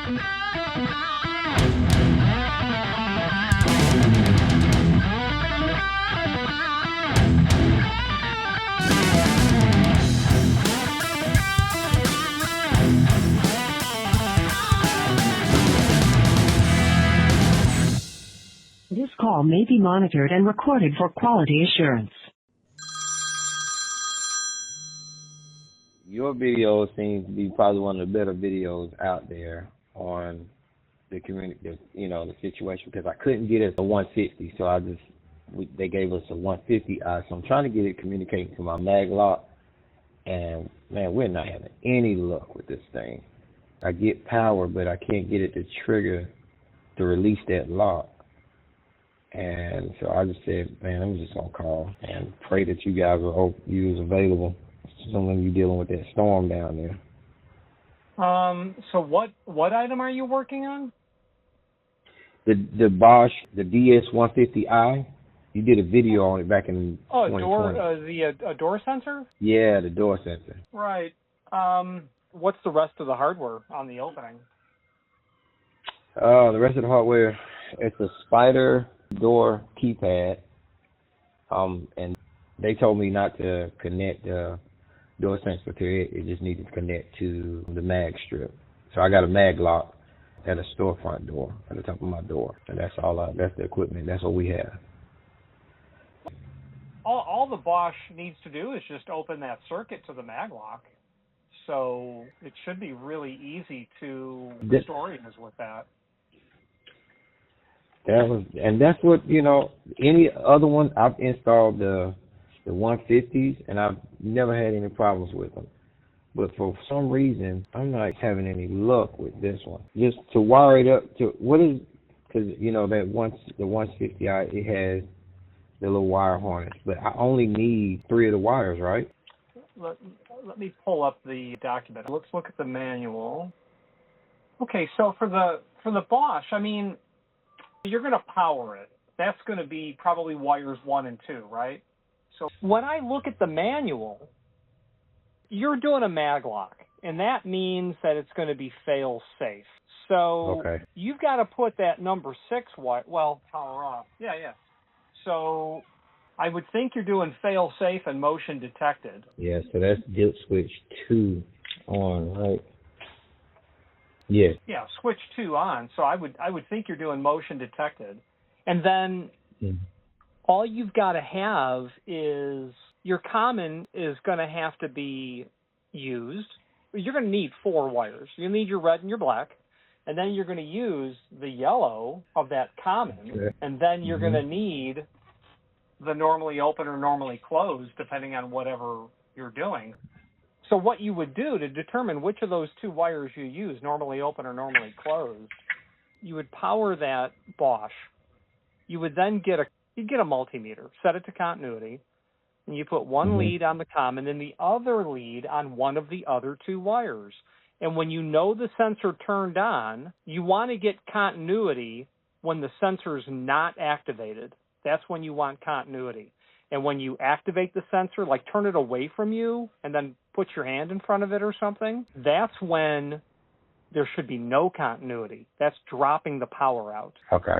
This call may be monitored and recorded for quality assurance. Your video seems to be probably one of the better videos out there on the community, the situation, because I couldn't get it to 150, so they gave us a 150i, so I'm trying to get it communicating to my mag lock, and man, we're not having any luck with this thing. I get power, but I can't get it to trigger to release that lock. And so I just said, man, I'm just gonna call and pray that you guys are available. When you're dealing with that storm down there. So what item are you working on? The Bosch, the DS150i. You did a video on it back in 2020. A door sensor? Yeah, the door sensor. Right. What's the rest of the hardware on the opening? The rest of the hardware, it's a spider door keypad. And they told me not to connect the door sensor to it. It just needed to connect to the mag strip. So I got a mag lock at a storefront door at the top of my door, and that's that's the equipment. That's what we have. All the Bosch needs to do is just open that circuit to the mag lock. So it should be really easy to restore it with that. That's what, any other one, I've installed the 150s, and I've never had any problems with them. But for some reason, I'm not having any luck with this one. Just to wire it up to, because, the 150i, it has the little wire harness, but I only need 3 of the wires, right? Let me pull up the document. Let's look at the manual. Okay, so for the Bosch, you're going to power it. That's going to be probably wires 1 and 2, right? So when I look at the manual, you're doing a mag lock, and that means that it's going to be fail-safe. So You've got to put that number 6 wire, power off. Yeah. So I would think you're doing fail-safe and motion detected. Yeah, so that's dip switch 2 on, right? Yeah. Yeah, switch 2 on. So I would think you're doing motion detected. And then all you've got to have is your common is going to have to be used. You're going to need 4 wires. You'll need your red and your black, and then you're going to use the yellow of that common, and then you're going to need the normally open or normally closed, depending on whatever you're doing. So what you would do to determine which of those 2 wires you use, normally open or normally closed, you would power that Bosch. You would then get a multimeter, set it to continuity, and you put one lead on the common and the other lead on one of the other 2 wires. And when you know the sensor turned on, you want to get continuity when the sensor's not activated. That's when you want continuity. And when you activate the sensor, like turn it away from you and then put your hand in front of it or something, that's when there should be no continuity. That's dropping the power out. Okay.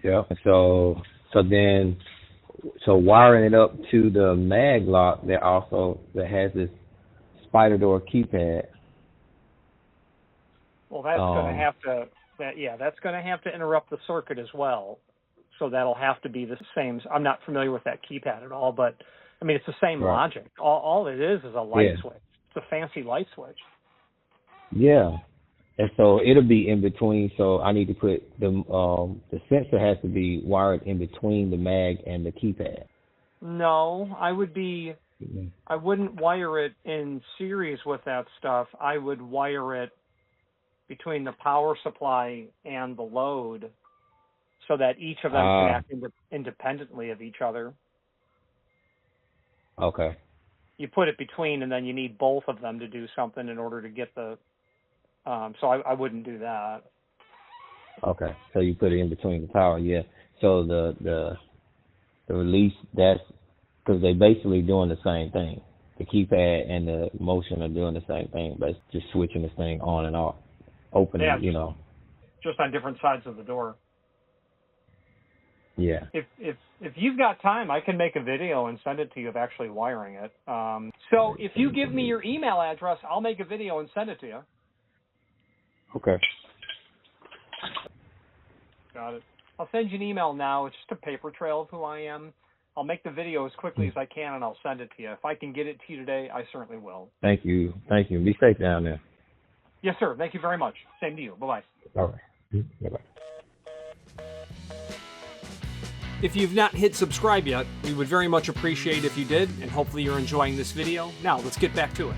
Yeah. So wiring it up to the mag lock that has this spider door keypad. Well, that's going to have to interrupt the circuit as well. So that'll have to be the same. I'm not familiar with that keypad at all, but it's the same logic. All it is a light switch. It's a fancy light switch. Yeah. And so it'll be in between. So I need to put the sensor has to be wired in between the mag and the keypad. No, I wouldn't wire it in series with that stuff. I would wire it between the power supply and the load, so that each of them can act independently of each other. Okay. You put it between, and then you need both of them to do something in order to get the. So I wouldn't do that. Okay. So you put it in between the power, yeah. So the release, that's because they're basically doing the same thing. The keypad and the motion are doing the same thing, but just switching this thing on and off. opening, Yeah, you know. just on different sides of the door. Yeah. If you've got time, I can make a video and send it to you of actually wiring it. So if you give me your email address, I'll make a video and send it to you. Okay. Got it. I'll send you an email now. It's just a paper trail of who I am. I'll make the video as quickly as I can, and I'll send it to you. If I can get it to you today, I certainly will. Thank you. Thank you. Be safe down there. Yes, sir. Thank you very much. Same to you. Bye-bye. All right. Bye-bye. If you've not hit subscribe yet, we would very much appreciate if you did, and hopefully you're enjoying this video. Now, let's get back to it.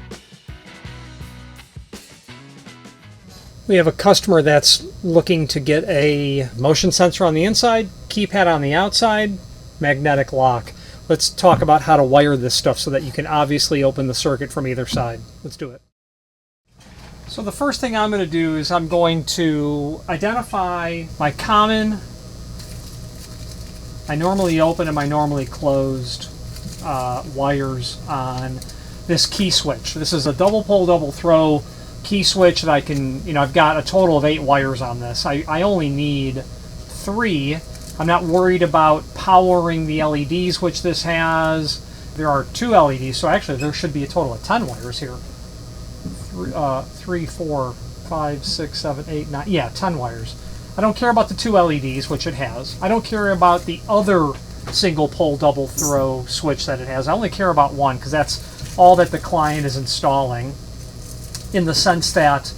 We have a customer that's looking to get a motion sensor on the inside, keypad on the outside, magnetic lock. Let's talk about how to wire this stuff so that you can obviously open the circuit from either side. Let's do it. So the first thing I'm going to do is I'm going to identify my common, my normally open and my normally closed wires on this key switch. This is a double pull, double throw key switch that I can, I've got a total of 8 wires on this. I only need 3. I'm not worried about powering the LEDs, which this has. There are 2 LEDs, so actually there should be a total of 10 wires here. 3, 4, 5, 6, 7, 8, 9. Yeah, 10 wires. I don't care about the 2 LEDs, which it has. I don't care about the other single pole double throw switch that it has. I only care about one because that's all that the client is installing, in the sense that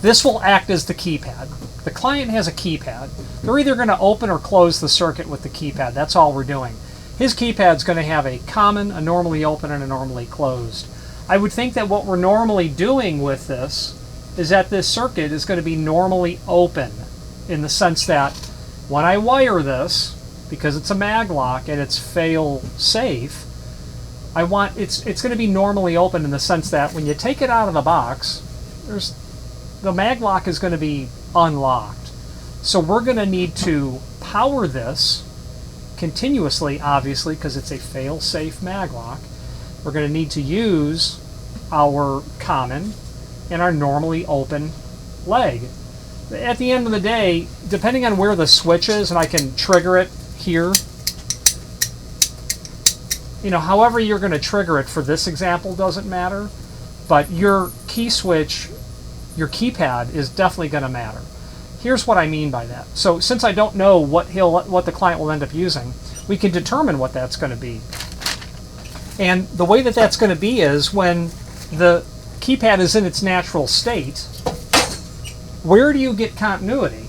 this will act as the keypad. The client has a keypad. They're either going to open or close the circuit with the keypad. That's all we're doing. His keypad's going to have a common, a normally open, and a normally closed. I would think that what we're normally doing with this is that this circuit is going to be normally open, in the sense that when I wire this, because it's a mag lock and it's fail safe, it's going to be normally open in the sense that when you take it out of the box, the mag lock is going to be unlocked. So we're going to need to power this continuously, obviously, because it's a fail safe mag lock. We're going to need to use our common and our normally open leg. At the end of the day, depending on where the switch is, and I can trigger it here, however you're going to trigger it for this example doesn't matter, but your key switch, your keypad is definitely going to matter. Here's what I mean by that. So since I don't know what the client will end up using, we can determine what that's going to be. And the way that that's going to be is when the keypad is in its natural state, where do you get continuity?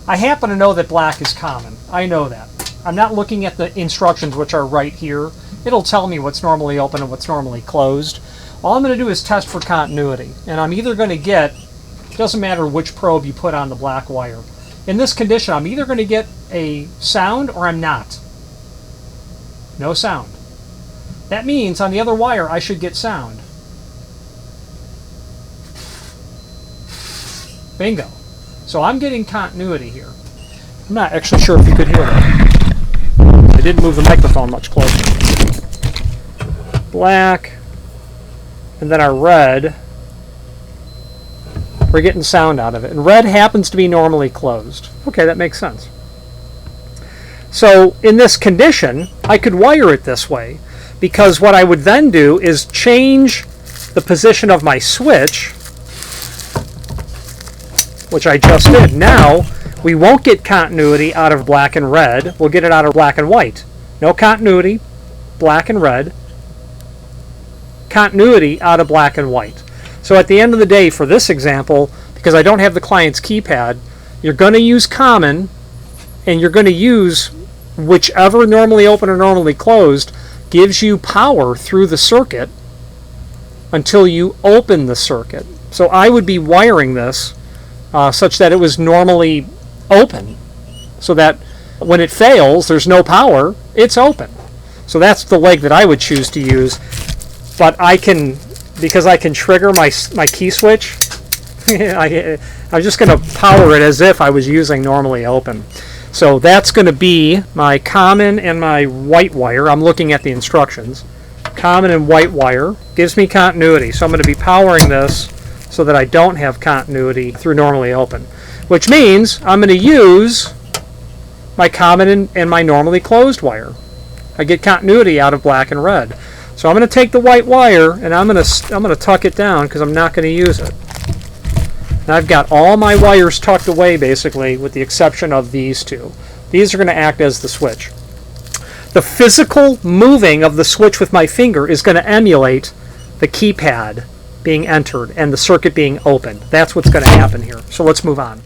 I happen to know that black is common. I know that. I'm not looking at the instructions, which are right here. It'll tell me what's normally open and what's normally closed. All I'm going to do is test for continuity. And I'm either going to get, it doesn't matter which probe you put on the black wire. In this condition, I'm either going to get a sound or I'm not. No sound. That means on the other wire, I should get sound. Bingo. So I'm getting continuity here. I'm not actually sure if you could hear that. I didn't move the microphone much closer. Black, and then our red. We're getting sound out of it. And red happens to be normally closed. Okay, that makes sense. So in this condition, I could wire it this way, because what I would then do is change the position of my switch, which I just did. Now, we won't get continuity out of black and red. We'll get it out of black and white. No continuity, black and red. Continuity out of black and white. So at the end of the day, for this example, because I don't have the client's keypad, you're going to use common, and you're going to use whichever normally open or normally closed gives you power through the circuit until you open the circuit. So I would be wiring this such that it was normally open, so that when it fails, there's no power, it's open. So that's the leg that I would choose to use. But I can, because I can trigger my key switch, I'm just going to power it as if I was using normally open. So that's going to be my common and my white wire. I'm looking at the instructions. Common and white wire gives me continuity. So I'm going to be powering this so that I don't have continuity through normally open, which means I'm going to use my common and my normally closed wire. I get continuity out of black and red. So I'm going to take the white wire and I'm going to tuck it down because I'm not going to use it. And I've got all my wires tucked away basically, with the exception of these two. These are going to act as the switch. The physical moving of the switch with my finger is going to emulate the keypad being entered and the circuit being opened. That's what's going to happen here. So let's move on.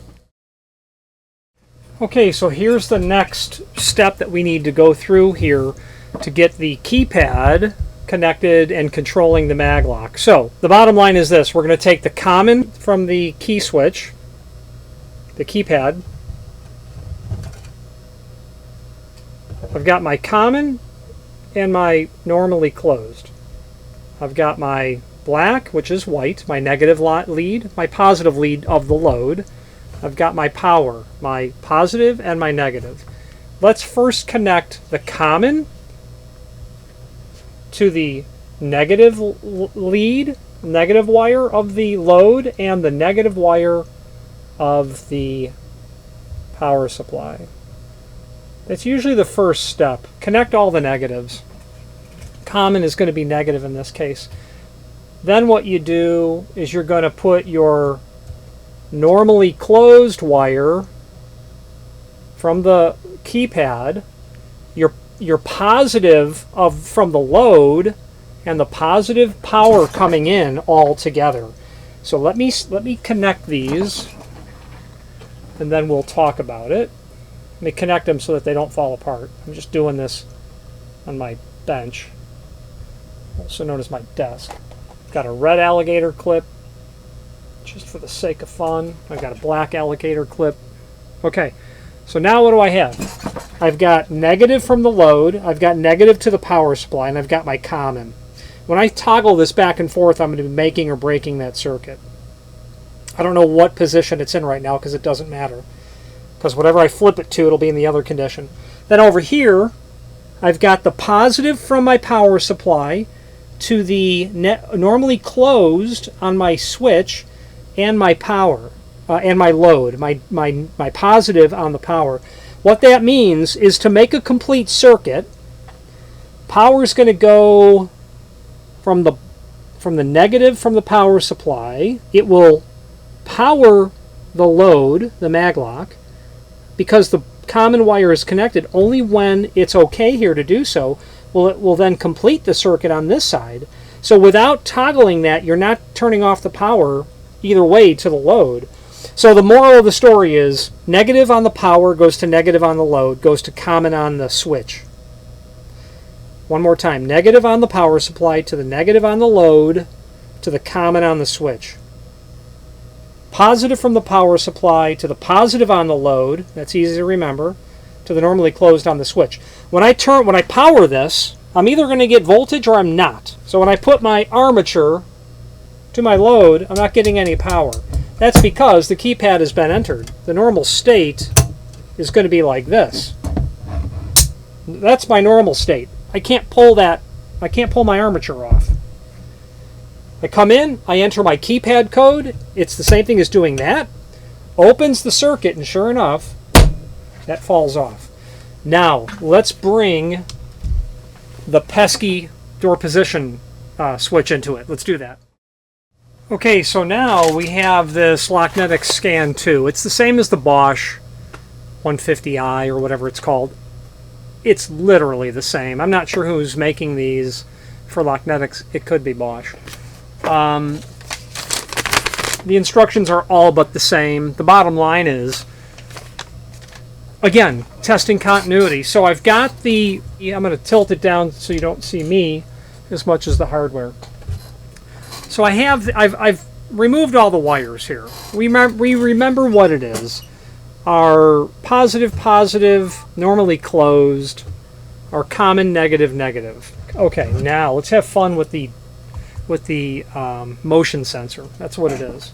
Okay, so here's the next step that we need to go through here to get the keypad connected and controlling the mag lock. So the bottom line is this: we're going to take the common from the key switch, the keypad. I've got my common and my normally closed. I've got my black, which is white, my negative lead, my positive lead of the load. I've got my power, my positive and my negative. Let's first connect the common to the negative lead, negative wire of the load, and the negative wire of the power supply. That's usually the first step. Connect all the negatives. Common is going to be negative in this case. Then what you do is you're going to put your normally closed wire from the keypad, your positive from the load, and the positive power coming in all together. So let me connect these, and then we'll talk about it. Let me connect them so that they don't fall apart. I'm just doing this on my bench, also known as my desk. Got a red alligator clip, just for the sake of fun. I've got a black alligator clip. Okay, so now what do I have? I've got negative from the load, I've got negative to the power supply, and I've got my common. When I toggle this back and forth, I'm going to be making or breaking that circuit. I don't know what position it's in right now because it doesn't matter. Because whatever I flip it to, it'll be in the other condition. Then over here, I've got the positive from my power supply to the normally closed on my switch, and my power and my load, my positive on the power. What that means is, to make a complete circuit, power is going to go from the negative from the power supply. It will power the load, the mag lock, because the common wire is connected. Only when it's okay here to do so it will then complete the circuit on this side. So without toggling that, you're not turning off the power either way to the load. So the moral of the story is, negative on the power goes to negative on the load, goes to common on the switch. One more time: negative on the power supply to the negative on the load to the common on the switch. Positive from the power supply to the positive on the load, that's easy to remember, to the normally closed on the switch. When I power this, I'm either going to get voltage or I'm not. So when I put my armature to my load, I'm not getting any power. That's because the keypad has been entered. The normal state is going to be like this. That's my normal state. I can't pull my armature off. I come in, I enter my keypad code. It's the same thing as doing that. Opens the circuit, and sure enough, that falls off. Now, let's bring the pesky door position switch into it. Let's do that. Okay, so now we have this Locknetics SCAN II. It's the same as the Bosch 150i or whatever it's called. It's literally the same. I'm not sure who's making these for Locknetics. It could be Bosch. The instructions are all but the same. The bottom line is, again, testing continuity. So I've got I'm going to tilt it down so you don't see me as much as the hardware. So I've removed all the wires here. We remember what it is. Our positive, normally closed, our common negative. Okay, now let's have fun with the motion sensor. That's what it is.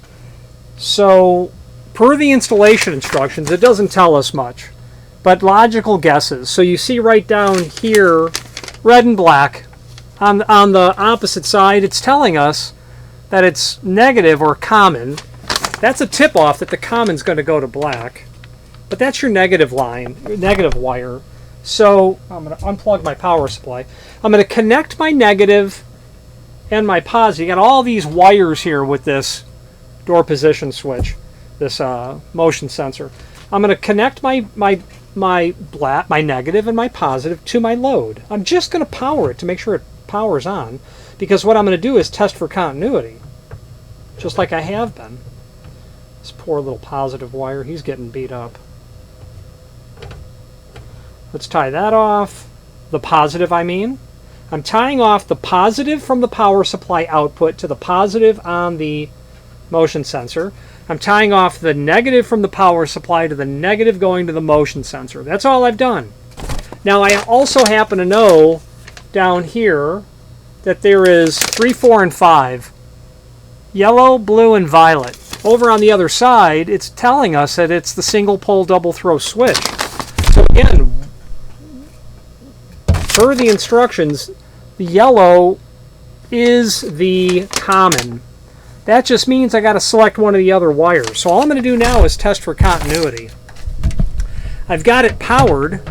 So, per the installation instructions, it doesn't tell us much, but logical guesses. So you see right down here, red and black. On the opposite side, it's telling us that it's negative or common, that's a tip-off that the common's going to go to black. But that's your negative line, your negative wire. So I'm going to unplug my power supply. I'm going to connect my negative and my positive. You got all these wires here with this door position switch, this motion sensor. I'm going to connect my negative and my positive to my load. I'm just going to power it to make sure it powers on, because what I'm going to do is test for continuity, just like I have been. This poor little positive wire, he's getting beat up. Let's tie that off. The positive, I mean. I'm tying off the positive from the power supply output to the positive on the motion sensor. I'm tying off the negative from the power supply to the negative going to the motion sensor. That's all I've done. Now I also happen to know down here that there is 3, 4, and 5. Yellow, blue, and violet. Over on the other side, it's telling us that it's the single pole double throw switch. So again, per the instructions, the yellow is the common. That just means I got to select one of the other wires. So all I'm going to do now is test for continuity. I've got it powered,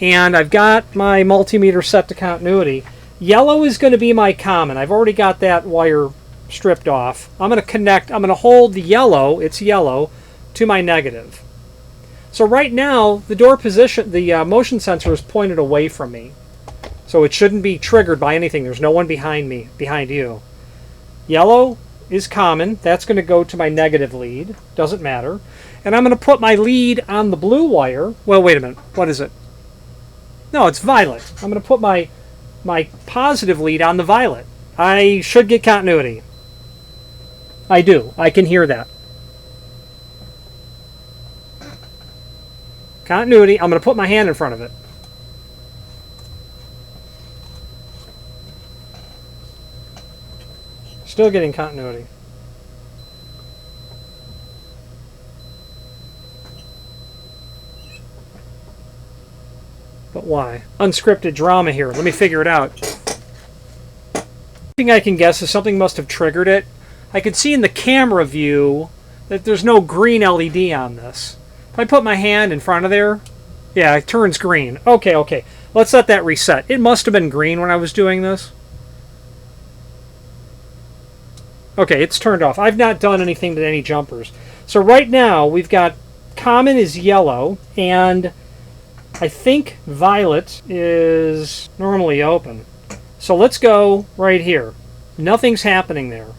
and I've got my multimeter set to continuity. Yellow is going to be my common. I've already got that wire stripped off. I'm going to hold the yellow, it's yellow, to my negative. So right now, the door position, the motion sensor is pointed away from me. So it shouldn't be triggered by anything. There's no one behind me, behind you. Yellow is common. That's going to go to my negative lead. Doesn't matter. And I'm going to put my lead on the blue wire. Well, wait a minute. What is it? No, it's violet. I'm going to put my positive lead on the violet. I should get continuity. I do. I can hear that. Continuity. I'm going to put my hand in front of it. Still getting continuity. But why? Unscripted drama here. Let me figure it out. The thing I can guess is something must have triggered it. I could see in the camera view that there's no green LED on this. If I put my hand in front of there, yeah, it turns green. Okay. Let's let that reset. It must have been green when I was doing this. Okay, it's turned off. I've not done anything to any jumpers. So right now, we've got common is yellow, and I think violet is normally open. So let's go right here. Nothing's happening there.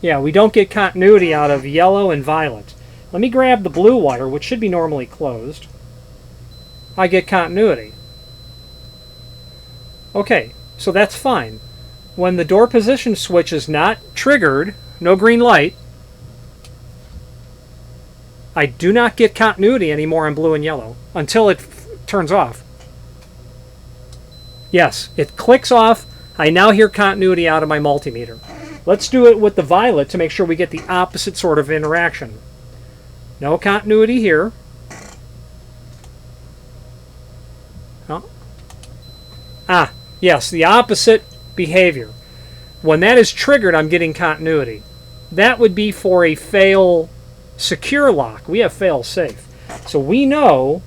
Yeah, we don't get continuity out of yellow and violet. Let me grab the blue wire, which should be normally closed. I get continuity. Okay, so that's fine. When the door position switch is not triggered, no green light, I do not get continuity anymore on blue and yellow until it turns off. Yes, it clicks off. I now hear continuity out of my multimeter. Let's do it with the violet to make sure we get the opposite sort of interaction. No continuity here. Oh. Ah, yes, the opposite behavior. When that is triggered, I'm getting continuity. That would be for a fail secure lock. We have fail safe. So we know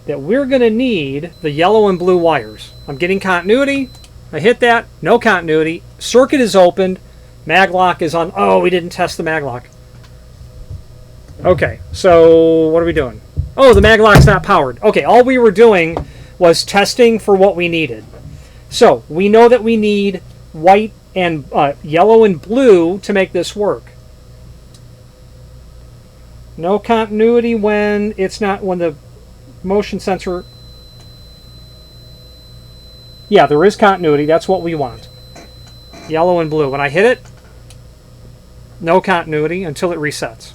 that we're going to need the yellow and blue wires. I'm getting continuity. I hit that. No continuity. Circuit is opened. Maglock is on. Oh, we didn't test the maglock. Okay, so what are we doing? Oh, the maglock's not powered. Okay, all we were doing was testing for what we needed. So we know that we need white and yellow and blue to make this work. No continuity when it's not, when the motion sensor. Yeah, there is continuity. That's what we want. Yellow and blue. When I hit it, no continuity until it resets.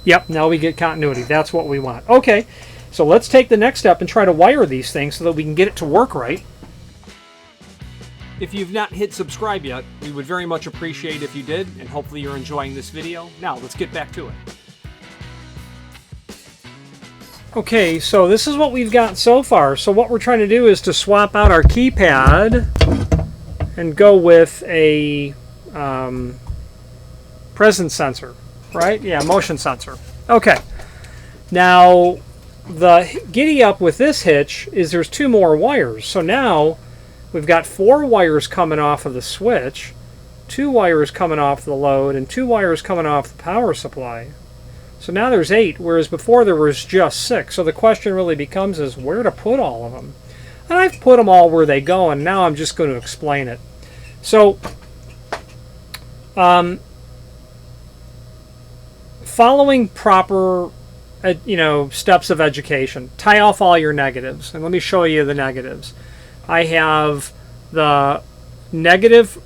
Yep, now we get continuity. That's what we want. Okay, so let's take the next step and try to wire these things so that we can get it to work right. If you've not hit subscribe yet, we would very much appreciate if you did, and hopefully you're enjoying this video. Now, let's get back to it. Okay, so this is what we've got so far. So what we're trying to do is to swap out our keypad and go with a presence sensor, right? Yeah, motion sensor. Okay. Now, the giddy up with this hitch is there's 2 more wires. So now we've got 4 wires coming off of the switch, 2 wires coming off the load, and 2 wires coming off the power supply. So now there's 8, whereas before there was just 6. So the question really becomes is where to put all of them. And I've put them all where they go, and now I'm just going to explain it. So, following proper, steps of education, tie off all your negatives. And let me show you the negatives. I have the negative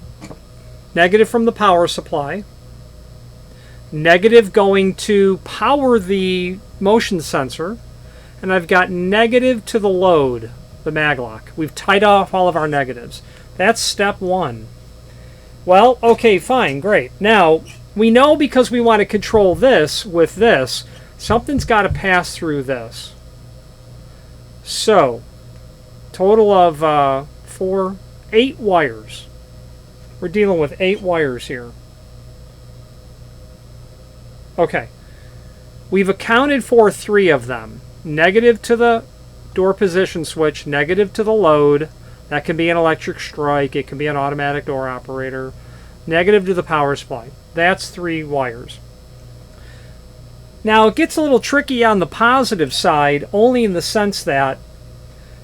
from the power supply, negative going to power the motion sensor, and I've got negative to the load, the maglock. We've tied off all of our negatives. That's step 1. Well, okay, fine, great. Now, we know because we want to control this with this, something's got to pass through this. So, total of 8 wires. We're dealing with 8 wires here. Okay. We've accounted for 3 of them. Negative to the door position switch, negative to the load. That can be an electric strike. It can be an automatic door operator. Negative to the power supply. That's 3 wires. Now, it gets a little tricky on the positive side, only in the sense that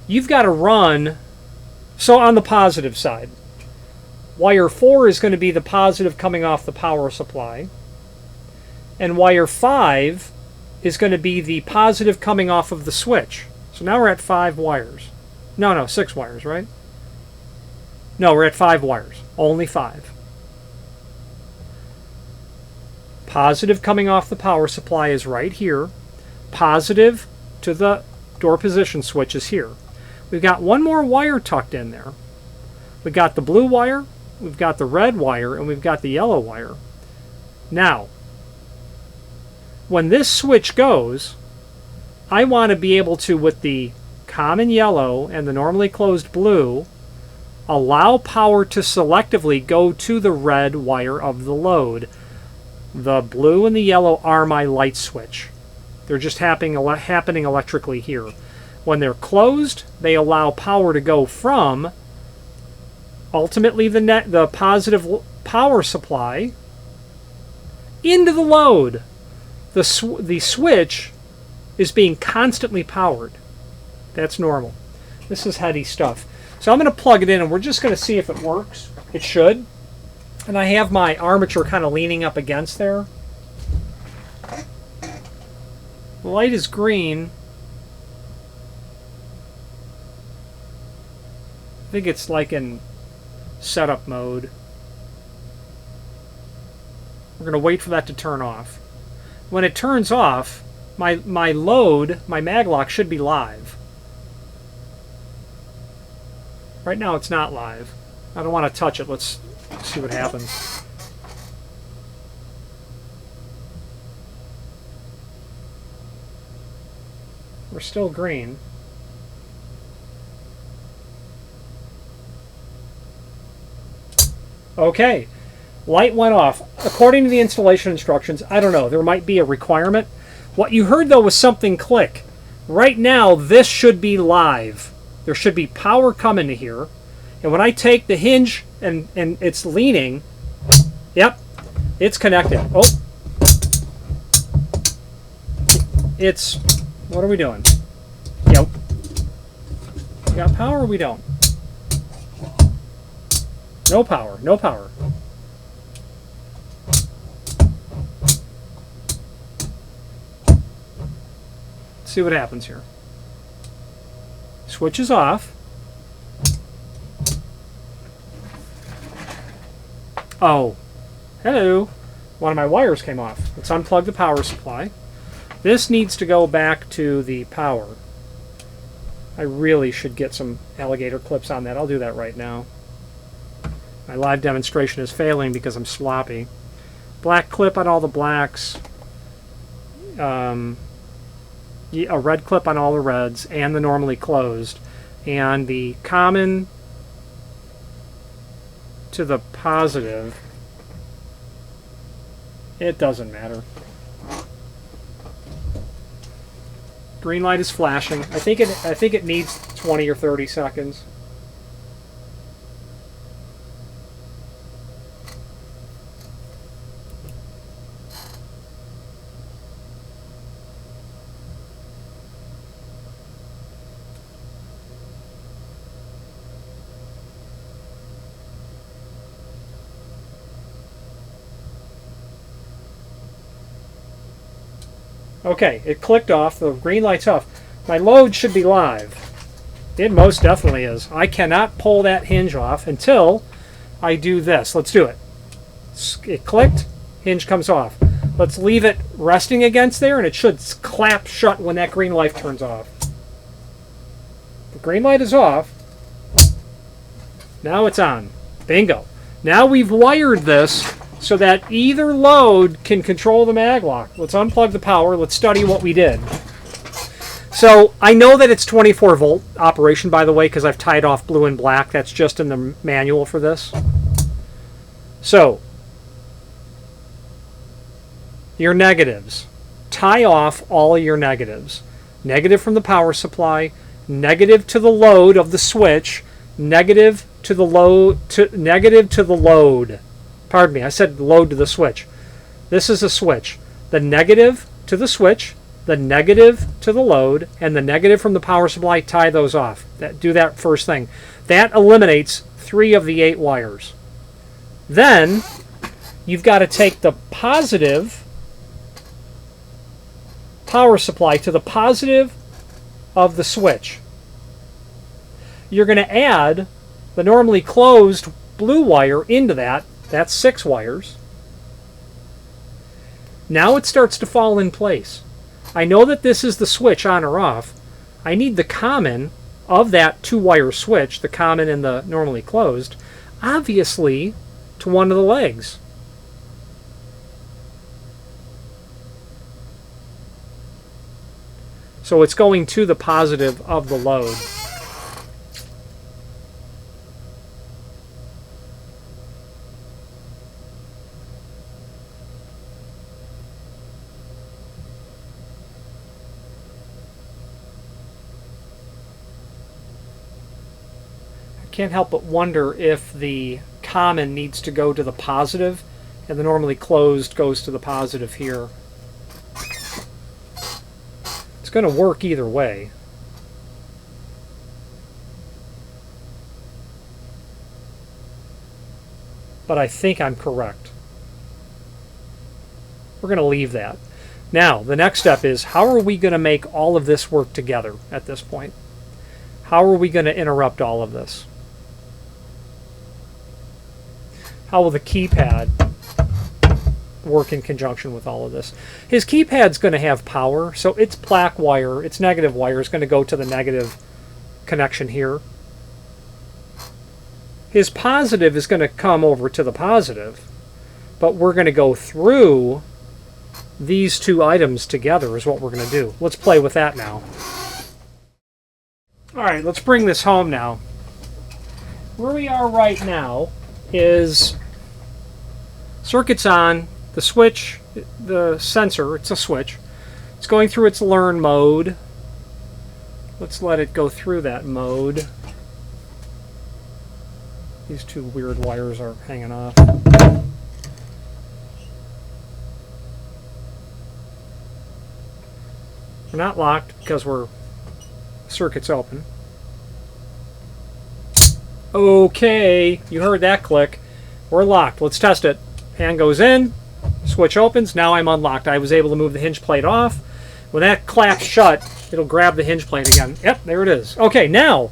you've got to run. So on the positive side, wire 4 is going to be the positive coming off the power supply. And wire 5 is going to be the positive coming off of the switch. So now we're at 5 wires. No, 6 wires, right? No, we're at 5 wires. Only 5. Positive coming off the power supply is right here. Positive to the door position switch is here. We've got 1 more wire tucked in there. We've got the blue wire, we've got the red wire, and we've got the yellow wire. Now, when this switch goes, I want to be able to, with the common yellow and the normally closed blue, allow power to selectively go to the red wire of the load. The blue and the yellow are my light switch. They're just happening electrically here. When they're closed, they allow power to go from ultimately the positive power supply into the load. The switch is being constantly powered. That's normal. This is heady stuff. So I'm going to plug it in and we're just going to see if it works. It should. And I have my armature kind of leaning up against there. The light is green. I think it's like in setup mode. We're going to wait for that to turn off. When it turns off, my load, my maglock, should be live. Right now it's not live. I don't want to touch it. Let's see what happens. We're still green. Okay. Light went off. According to the installation instructions, I don't know. There might be a requirement. What you heard, though, was something click. Right now, this should be live. There should be power coming to here. And when I take the hinge and it's leaning, yep, it's connected. Oh. It's, what are we doing? Yep. We got power or we don't? No power, no power. Let's see what happens here. Switch is off. Oh, hello. One of my wires came off. Let's unplug the power supply. This needs to go back to the power. I really should get some alligator clips on that. I'll do that right now. My live demonstration is failing because I'm sloppy. Black clip on all the blacks. a red clip on all the reds and the normally closed, and the common to the positive, it doesn't matter. Green light is flashing. I think it needs 20 or 30 seconds. Okay, it clicked off. The green light's off. My load should be live. It most definitely is. I cannot pull that hinge off until I do this. Let's do it. It clicked. Hinge comes off. Let's leave it resting against there, and it should clap shut when that green light turns off. The green light is off. Now it's on. Bingo. Now we've wired this so that either load can control the mag lock. Let's unplug the power. Let's study what we did. So I know that it's 24 volt operation, by the way, because I've tied off blue and black. That's just in the manual for this. So your negatives. Tie off all your negatives. Negative from the power supply, negative to the load of the switch, negative to the load, negative to the load. Pardon me, I said load to the switch. This is a switch. The negative to the switch, the negative to the load, and the negative from the power supply, tie those off. Do that first thing. That eliminates 3 of the 8 wires. Then you've got to take the positive power supply to the positive of the switch. You're going to add the normally closed blue wire into that. That's 6 wires. Now it starts to fall in place. I know that this is the switch on or off. I need the common of that 2-wire switch, the common and the normally closed, obviously to one of the legs. So it's going to the positive of the load. Can't help but wonder if the common needs to go to the positive and the normally closed goes to the positive here. It's going to work either way. But I think I'm correct. We're going to leave that. Now, the next step is, how are we going to make all of this work together at this point? How are we going to interrupt all of this? How will the keypad work in conjunction with all of this? His keypad's going to have power, so its black wire, its negative wire, is going to go to the negative connection here. His positive is going to come over to the positive, but we're going to go through these 2 items together is what we're going to do. Let's play with that now. Alright, let's bring this home now. Where we are right now is circuit's on, the switch, the sensor, it's a switch. It's going through its learn mode. Let's let it go through that mode. These 2 weird wires are hanging off. We're not locked because circuit's open. Okay, you heard that click. We're locked. Let's test it. Hand goes in, switch opens. Now I'm unlocked. I was able to move the hinge plate off. When that claps shut, it'll grab the hinge plate again. Yep, there it is. Okay, now,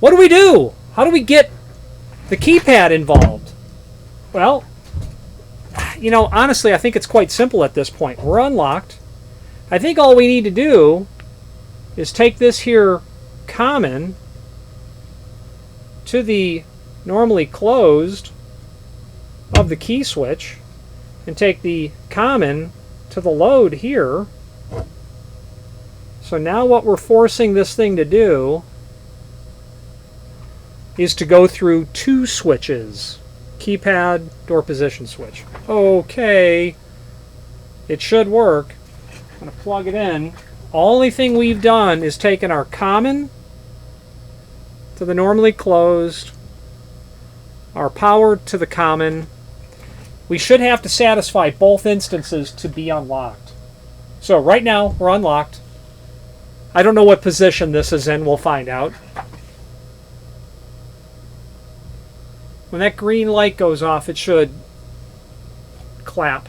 what do we do? How do we get the keypad involved? Well, you know, honestly, I think it's quite simple at this point. We're unlocked. I think all we need to do is take this here common to the normally closed of the key switch and take the common to the load here, So now what we're forcing this thing to do is to go through 2 switches. Keypad, door position switch. Okay. It should work. I'm going to plug it in. Only thing we've done is taken our common to the normally closed, our power to the common. We should have to satisfy both instances to be unlocked. So right now we're unlocked. I don't know what position this is in. We'll find out. When that green light goes off, it should clap.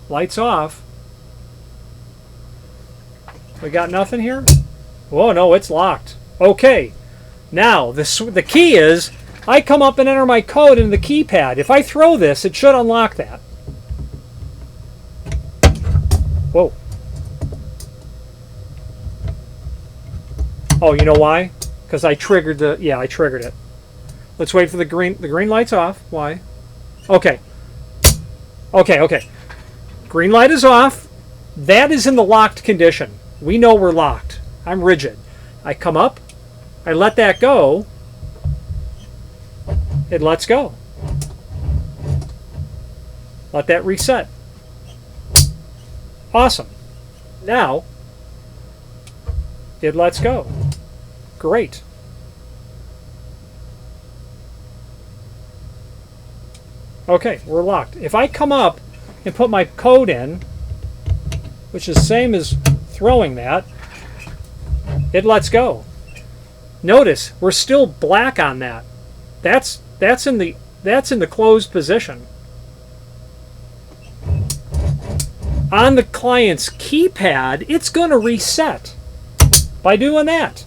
Lights off. We got nothing here? Oh no, it's locked. Okay. Now, the key is, I come up and enter my code in the keypad. If I throw this, it should unlock that. Whoa. Oh, you know why? Because I triggered the... Yeah, I triggered it. Let's wait for the green... The green light's off. Why? Okay. Okay. Green light is off. That is in the locked condition. We know we're locked. I'm rigid. I come up. I let that go. It lets go. Let that reset. Awesome. Now, it lets go. Great. Okay, we're locked. If I come up and put my code in, which is the same as throwing that, it lets go. Notice we're still black on that. That's in the closed position. On the client's keypad, it's going to reset by doing that.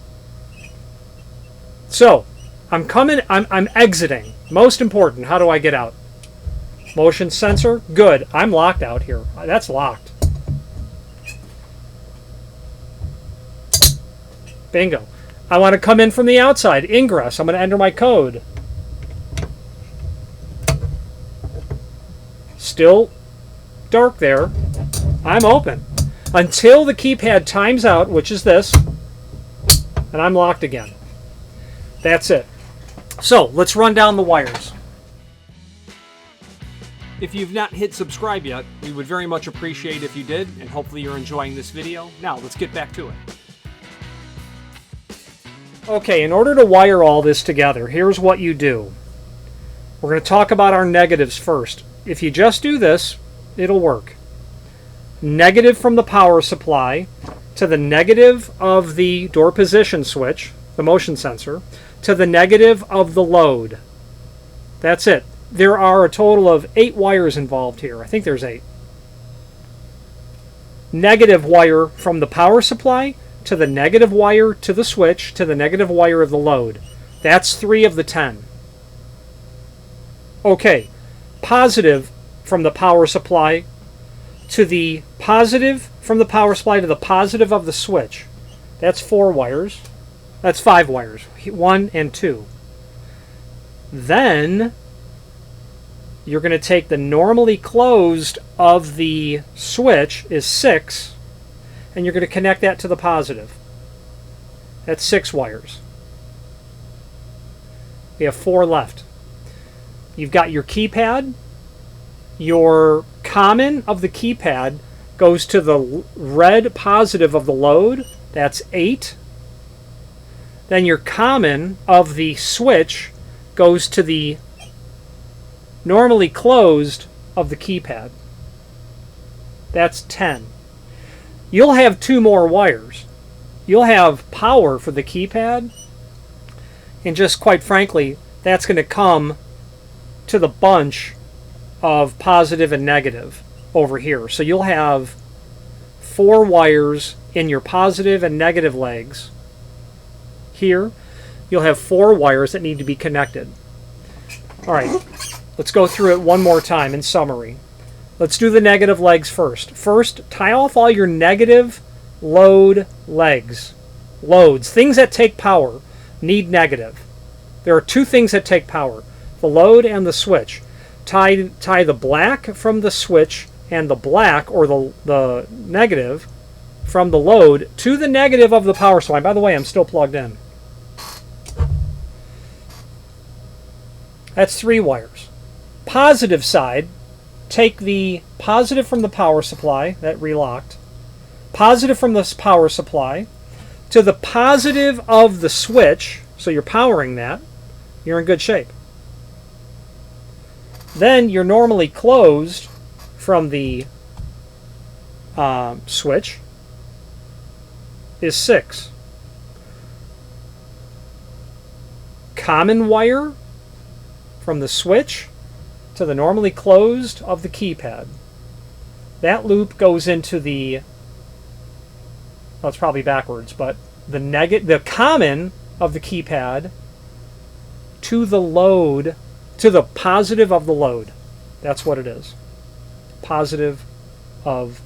So, I'm exiting. Most important, how do I get out? Motion sensor, good. I'm locked out here. That's locked. Bingo. I want to come in from the outside. Ingress. I'm going to enter my code. Still dark there. I'm open. Until the keypad times out, which is this, and I'm locked again. That's it. So, let's run down the wires. If you've not hit subscribe yet, we would very much appreciate if you did, and hopefully you're enjoying this video. Now, let's get back to it. Okay, in order to wire all this together, here's what you do. We're going to talk about our negatives first. If you just do this, it'll work. Negative from the power supply to the negative of the door position switch, the motion sensor, to the negative of the load. That's it. There are a total of 8 wires involved here. I think there's 8. Negative wire from the power supply to the negative wire to the switch to the negative wire of the load. That's 3 of the 10. Okay, positive from the power supply to the positive from the power supply to the positive of the switch. That's 4 wires. That's 5 wires. 1 and 2. Then you're going to take the normally closed of the switch is 6, and you're going to connect that to the positive. That's 6 wires. We have 4 left. You've got your keypad. Your common of the keypad goes to the red positive of the load. That's 8. Then your common of the switch goes to the normally closed of the keypad. That's 10. You'll have 2 more wires. You'll have power for the keypad, and just quite frankly, that's going to come to the bunch of positive and negative over here. So you'll have 4 wires in your positive and negative legs. Here, you'll have 4 wires that need to be connected. All right, let's go through it one more time in summary. Let's do the negative legs first. First, tie off all your negative load legs. Loads, things that take power, need negative. There are 2 things that take power, the load and the switch. tie the black from the switch and the black, or the negative, from the load to the negative of the power supply. By the way, I'm still plugged in. That's 3 wires. Positive side, take the positive from the power supply, that relocked, positive from this power supply, to the positive of the switch, so you're powering that, you're in good shape. Then you're normally closed from the switch is 6. Common wire from the switch to the normally closed of the keypad. That loop goes into the, well, it's probably backwards, but the common of the keypad to the load, to the positive of the load. That's what it is. Positive of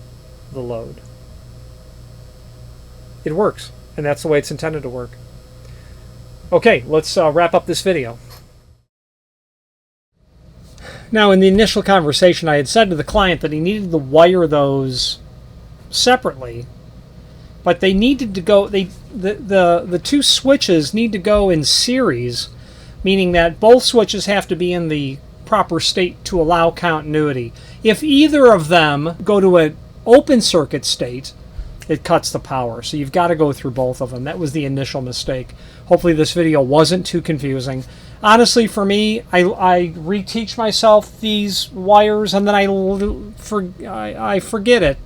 the load. It works, and that's the way it's intended to work. Okay, let's wrap up this video. Now, in the initial conversation, I had said to the client that he needed to wire those separately, but they needed to go, the 2 switches need to go in series, meaning that both switches have to be in the proper state to allow continuity. If either of them go to an open circuit state, it cuts the power. So you've got to go through both of them. That was the initial mistake. Hopefully this video wasn't too confusing. Honestly, for me, I reteach myself these wires, and then I forget it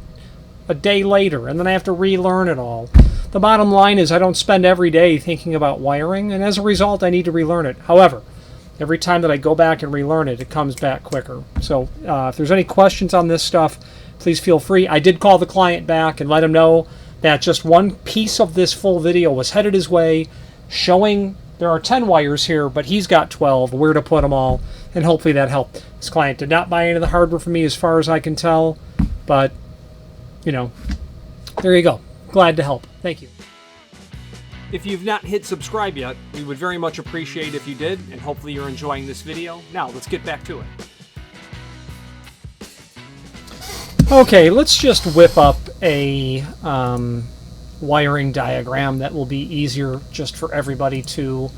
a day later, and then I have to relearn it all. The bottom line is I don't spend every day thinking about wiring, and as a result, I need to relearn it. However, every time that I go back and relearn it, it comes back quicker. So if there's any questions on this stuff, please feel free. I did call the client back and let him know that just one piece of this full video was headed his way, showing there are 10 wires here, but he's got 12, where to put them all, and hopefully that helped. This client did not buy any of the hardware from me as far as I can tell, but, you know, there you go. Glad to help. Thank you. If you've not hit subscribe yet, we would very much appreciate if you did, and hopefully you're enjoying this video. Now, let's get back to it. Okay, let's just whip up a wiring diagram that will be easier just for everybody to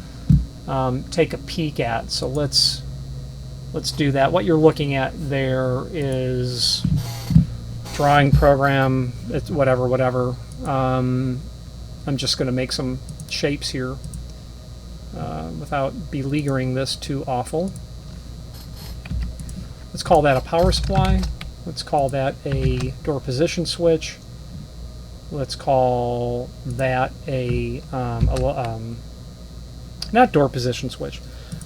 take a peek at. So let's do that. What you're looking at there is drawing program, it's whatever. I'm just going to make some shapes here without beleaguering this too awful. Let's call that a power supply. Let's call that a door position switch. Let's call that a not door position switch.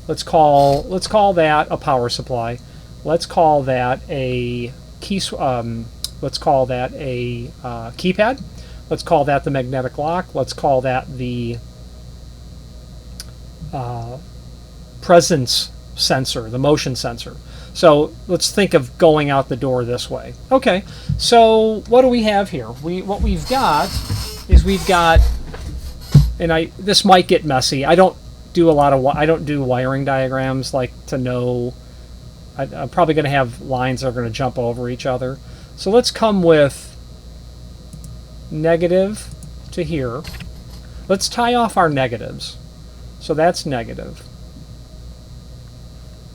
Let's call that a power supply. Let's call that a let's call that a keypad. Let's call that the magnetic lock. Let's call that the presence sensor, the motion sensor. So let's think of going out the door this way. Okay, so what do we have here? What we've got is and this might get messy. I don't do wiring diagrams like to know. I'm probably going to have lines that are going to jump over each other. So let's come with negative to here. Let's tie off our negatives. So that's negative.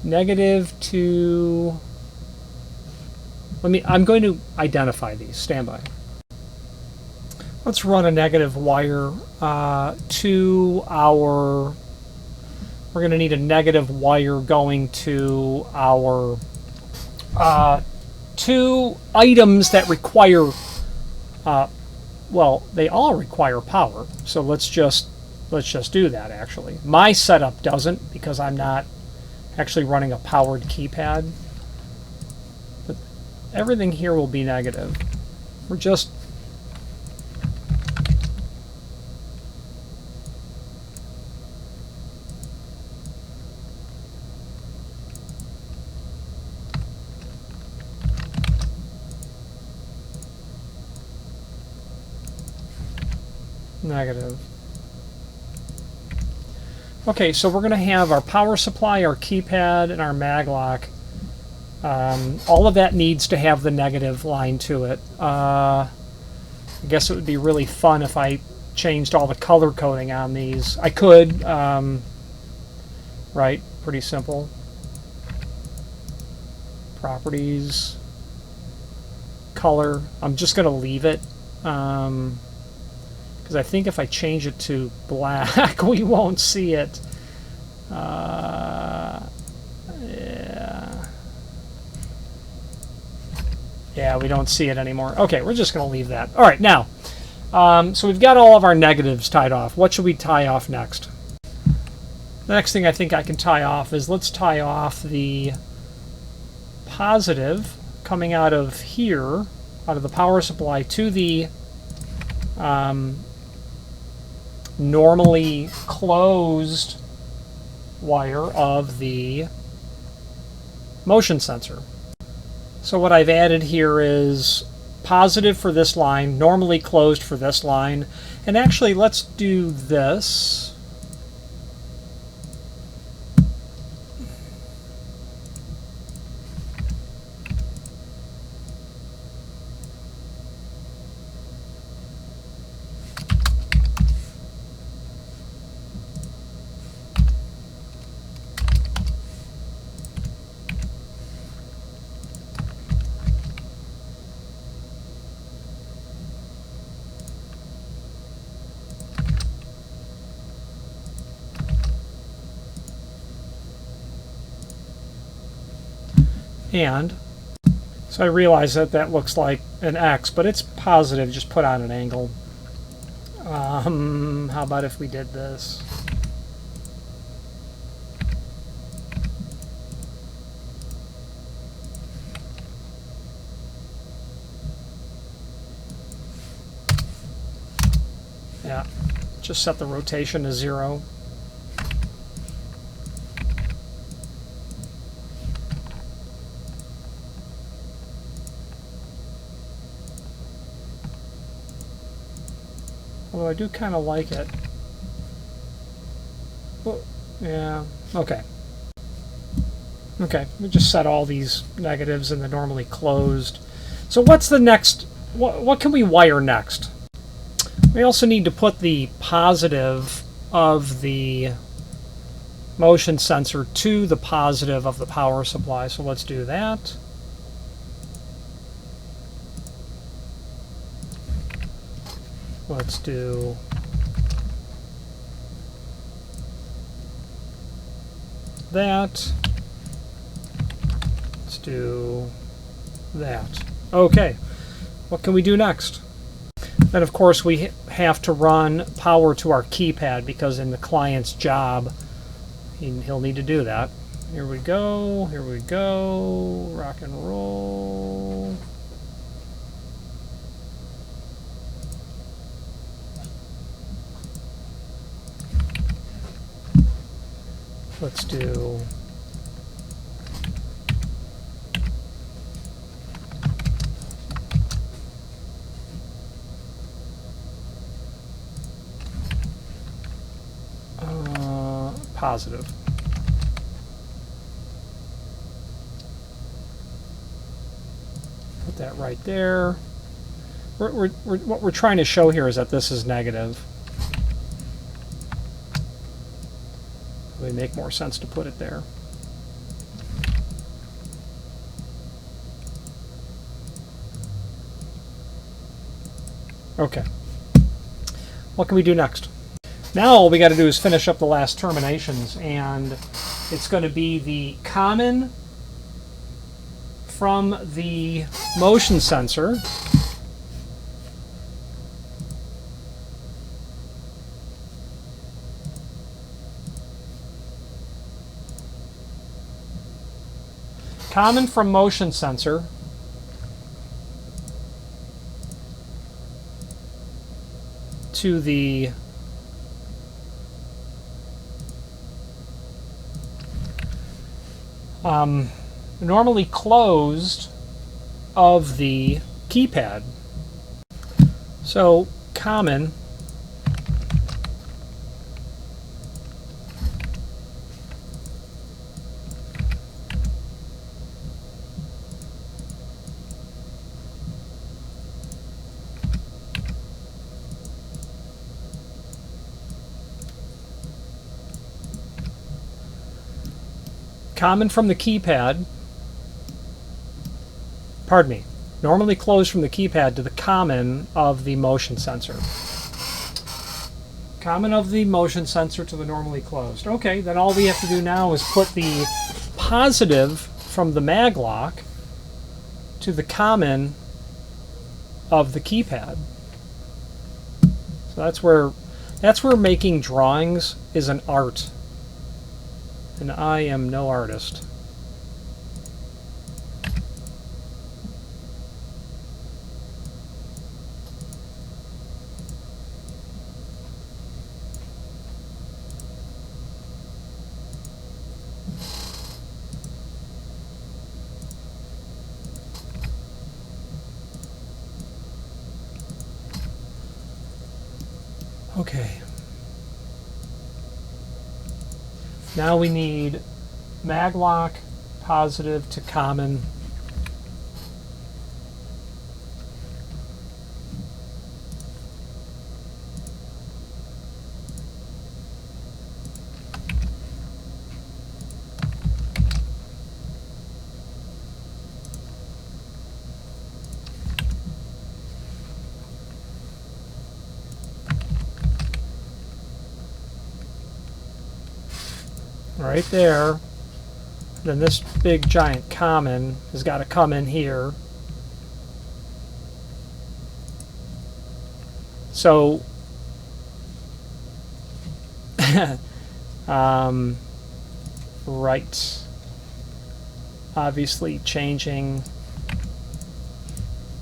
Negative to, I'm going to identify these. Stand by. Let's run a negative wire to our, we're going to need a negative wire going to our 2 items that require, well, they all require power. So let's just do that actually. My setup doesn't because I'm not actually running a powered keypad, but everything here will be negative. We're just negative. Okay, so we're going to have our power supply, our keypad, and our mag lock All of that needs to have the negative line to it. I guess it would be really fun if I changed all the color coding on these. I could, right? Pretty simple. Properties, color. I'm just going to leave it because I think if I change it to black, we won't see it. Yeah, we don't see it anymore. Okay, we're just going to leave that. All right, now, so we've got all of our negatives tied off. What should we tie off next? The next thing I think I can tie off is, let's tie off the positive coming out of here, out of the power supply, to the normally closed wire of the motion sensor. So what I've added here is positive for this line, normally closed for this line, and actually let's do this. And so I realize that that looks like an X, but it's positive, just put on an angle. How about if we did this? Yeah, just set the rotation to 0. Although I do kind of like it. Oh, yeah, okay. Okay, we just set all these negatives in the normally closed. So what's the next, what can we wire next? We also need to put the positive of the motion sensor to the positive of the power supply. So let's do that. Let's do that. Let's do that. Okay, what can we do next? Then of course we have to run power to our keypad, because in the client's job he'll need to do that. Here we go, rock and roll. Let's do positive. Put that right there. What we're trying to show here is that this is negative. It would make more sense to put it there. Okay. What can we do next? Now all we got to do is finish up the last terminations, and it's going to be the common from the motion sensor to the normally closed of the keypad. So common Common from the keypad, pardon me, normally closed from the keypad to the common of the motion sensor. Common of the motion sensor to the normally closed. Okay, then all we have to do now is put the positive from the mag lock to the common of the keypad. So that's where making drawings is an art. And I am no artist. Okay. Now we need mag lock positive to common. Right there. Then this big giant common has got to come in here. So right. Obviously changing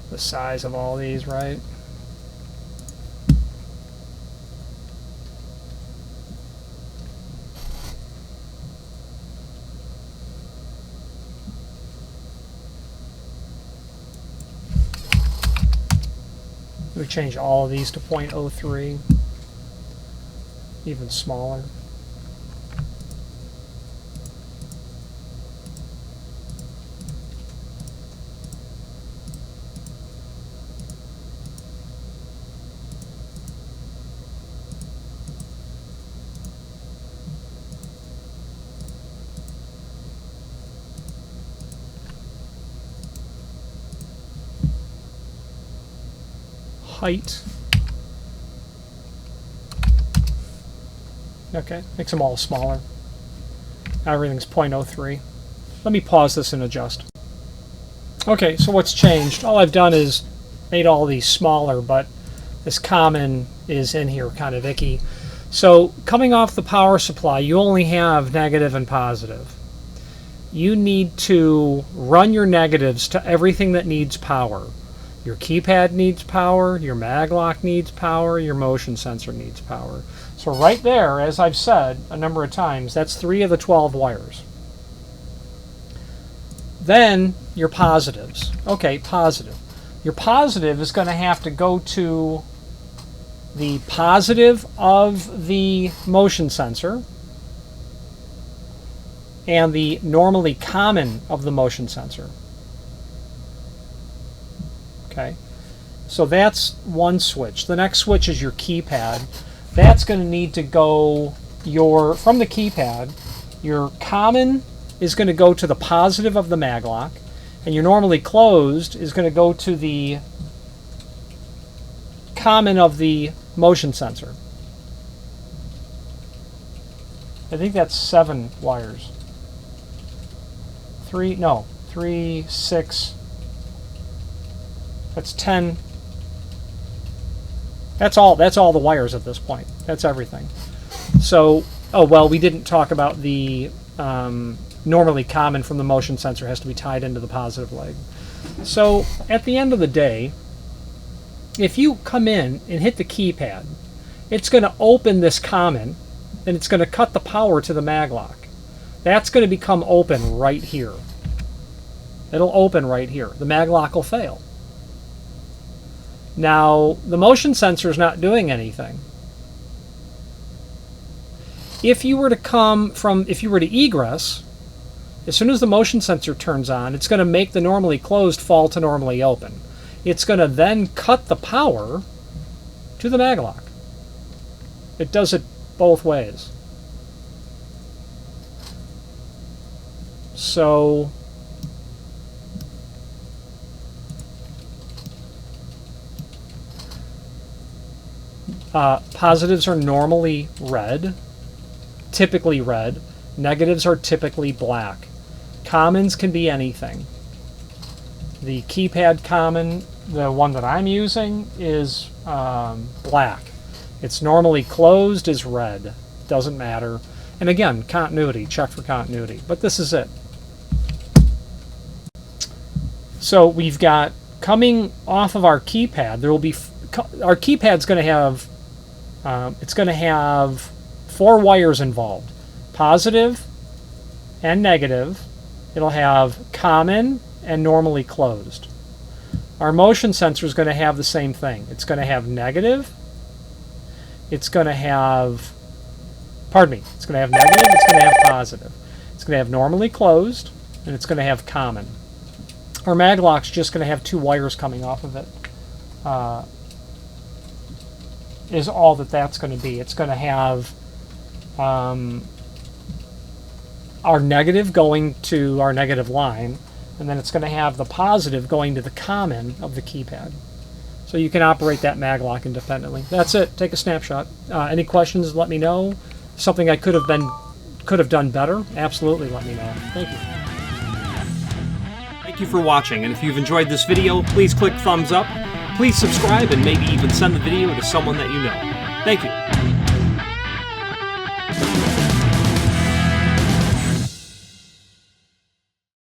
the size of all these, right? We change all of these to 0.03, even smaller. Height. Okay, makes them all smaller. Everything's 0.03. Let me pause this and adjust. Okay, so what's changed? All I've done is made all these smaller, but this common is in here, kind of icky. So coming off the power supply, you only have negative and positive. You need to run your negatives to everything that needs power. Your keypad needs power, your mag lock needs power, your motion sensor needs power. So right there, as I've said a number of times, that's 3 of the 12 wires. Then your positives. Okay, positive. Your positive is going to have to go to the positive of the motion sensor and the normally common of the motion sensor. Okay, so that's one switch. The next switch is your keypad. That's going to need to go from the keypad, your common is going to go to the positive of the mag lock, and your normally closed is going to go to the common of the motion sensor. I think that's 7 wires. 3, 6. That's 10. That's all the wires at this point. That's everything. So, oh well, we didn't talk about the normally common from the motion sensor has to be tied into the positive leg. So at the end of the day, if you come in and hit the keypad, it's going to open this common and it's going to cut the power to the mag lock. That's going to become open right here. It'll open right here. The mag lock will fail. Now, the motion sensor is not doing anything. If you were to egress, as soon as the motion sensor turns on, it's going to make the normally closed fall to normally open. It's going to then cut the power to the mag lock. It does it both ways. So positives are normally red, typically red. Negatives are typically black. Commons can be anything. The keypad common, the one that I'm using, is black. It's normally closed is red. Doesn't matter. And again, continuity, check for continuity. But this is it. So we've got, coming off of our keypad, there will be, our keypad's going to have, it's going to have 4 wires involved. Positive and negative. It'll have common and normally closed. Our motion sensor is going to have the same thing. It's going to have negative. It's going to have, pardon me, it's going to have negative, it's going to have positive. It's going to have normally closed, and it's going to have common. Our maglock's just going to have 2 wires coming off of it. Is all that that's going to be. It's going to have our negative going to our negative line, and then it's going to have the positive going to the common of the keypad. So you can operate that maglock independently. That's it. Take a snapshot. Any questions, let me know. Something I could have done better, absolutely let me know. Thank you. Thank you for watching, and if you've enjoyed this video, please click thumbs up. Please subscribe and maybe even send the video to someone that you know. Thank you.